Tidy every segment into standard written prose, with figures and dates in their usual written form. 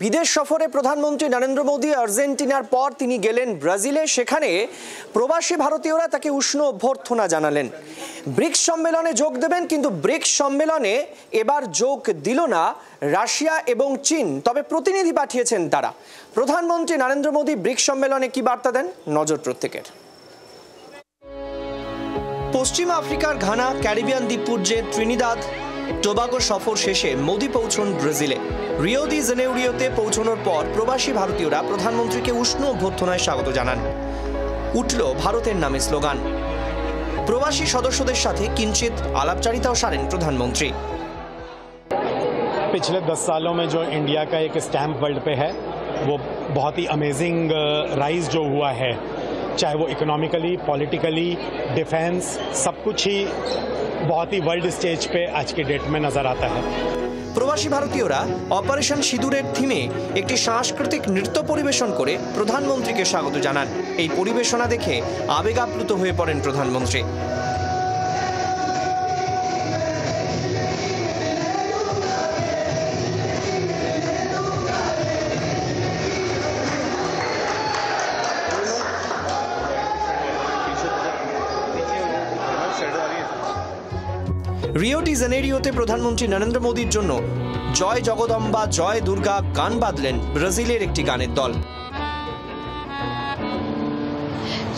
বিদেশ সফরে প্রধানমন্ত্রী নরেন্দ্র মোদী আর্জেন্টিনার পর তিনি গেলেন ব্রাজিলে। সেখানে প্রবাসী ভারতীয়রা তাকে উষ্ণ অভ্যর্থনা জানালেন। ব্রিক্স সম্মেলনে যোগ দেবেন, কিন্তু ব্রিক্স সম্মেলনে এবার যোগ দিল না রাশিয়া এবং চীন। তবে প্রতিনিধি পাঠিয়েছেন তারা। প্রধানমন্ত্রী নরেন্দ্র মোদী ব্রিক্স সম্মেলনে কি বার্তা দেন, নজর প্রত্যেকের। পশ্চিম আফ্রিকার ঘানা, ক্যারিবিয়ান দ্বীপপুঞ্জে ত্রিনিদাদ টোবাগো সফর শেষে মোদী পৌঁছন ব্রাজিলে। রিও ডি জেনেরিওতে পৌঁছানোর পর প্রবাসী ভারতীয়রা প্রধানমন্ত্রীকে উষ্ণ অভ্যর্থনায় স্বাগত জানান। উঠল ভারতের নামে স্লোগান। প্রবাসী সদস্যদের সাথে কিঞ্চিত আলাপচারিতাও সারেন প্রধানমন্ত্রী। पिछले 10 सालों में जो इंडिया का एक स्टैम्प वर्ल्ड पे है, वो बहुत ही अमेजिंग राइज जो हुआ है, चाहे वो इकोनॉमिकली, पॉलिटिकली, डिफेंस, सब कुछ ही बहुत ही वर्ल्ड स्टेज पे आज की डेट में नजर आता है। প্রবাসী ভারতীয়রা অপারেশন সিঁদুরের থিমে একটি সাংস্কৃতিক নৃত্য পরিবেশন করে প্রধানমন্ত্রীকে স্বাগত জানান। এই পরিবেশনা দেখে আবেগ আপ্লুত হয়ে পড়েন প্রধানমন্ত্রী। রিও ডি জেনেরিওতে প্রধানমন্ত্রী নরেন্দ্র মোদীর জন্য জয় জগদম্বা জয় দুর্গা গান বাঁধলেন ব্রাজিলের একটি গানের দল।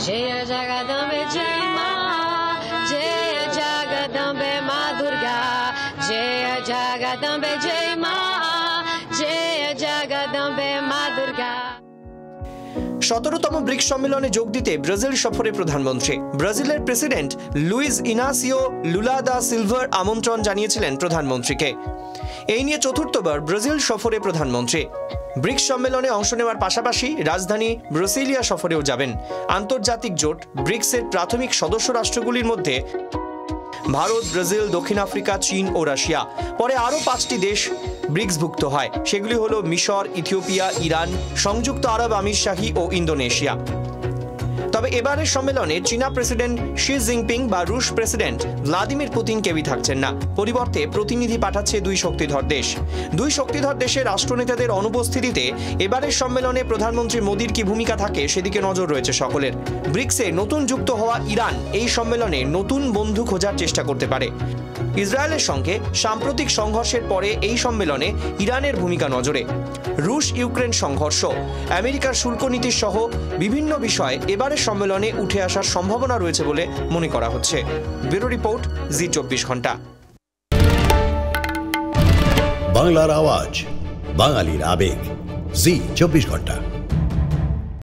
জয় জগদম্বে জয় মা, জয় জগদম্বে মা দুর্গা, জয় জগদম্বে জয় মা, জয় জগদম্বে মা দুর্গা। 17তম ব্রিক্স সম্মেলনে যোগ দিতে ব্রাজিল সফরে প্রধানমন্ত্রী। ব্রাজিলের প্রেসিডেন্ট লুইজ ইনাসিও লুলা দা সিলভার আমন্ত্রণ জানিয়েছিলেন প্রধানমন্ত্রীকে। এই নিয়ে চতুর্থবার ব্রাজিল সফরে প্রধানমন্ত্রী। ব্রিক্স সম্মেলনে অংশ নেওয়ার পাশাপাশি রাজধানী ব্রাসিলিয়া সফরেও যাবেন। আন্তর্জাতিক জোট ব্রিক্সের প্রাথমিক সদস্য রাষ্ট্রগুলির মধ্যে ভারত, ব্রাজিল, দক্ষিণ আফ্রিকা, চীন ও রাশিয়া। পরে আরও 5টি দেশ ব্রিক্সভুক্ত হয়। সেগুলি হলো মিশর, ইথিওপিয়া, ইরান, সংযুক্ত আরব আমিরশাহী ও ইন্দোনেশিয়া। তবে এবারের সম্মেলনে চীনা প্রেসিডেন্ট শি জিনপিং বা রুশ প্রেসিডেন্ট ভ্লাদিমির পুতিন কেউই থাকছেন না। পরিবর্তে প্রতিনিধি পাঠাচ্ছে দুই শক্তিধর দেশ। দুই শক্তিধর দেশের রাষ্ট্রনেতাদের অনুপস্থিতিতে এবারের সম্মেলনে প্রধানমন্ত্রী মোদীর কি ভূমিকা থাকে সেদিকে নজর রয়েছে সকলের। ব্রিক্সে নতুন যুক্ত হওয়া ইরান এই সম্মেলনে নতুন বন্ধু খোঁজার চেষ্টা করতে পারে। ইসরায়েলের সঙ্গে সাম্প্রতিক সংঘর্ষের পরে এই সম্মেলনে ইরানের ভূমিকা নজরে। রুশ ইউক্রেন সংঘর্ষ, আমেরিকার শুল্ক নীতি সহ বিভিন্ন বিষয় এবারের সম্মেলনে উঠে আসার সম্ভাবনা রয়েছে বলে মনে করা হচ্ছে। ব্যুরো রিপোর্ট, জি 24 ঘন্টা। বাংলার আওয়াজ, বাঙালির আবেগ, জি 24 ঘন্টা।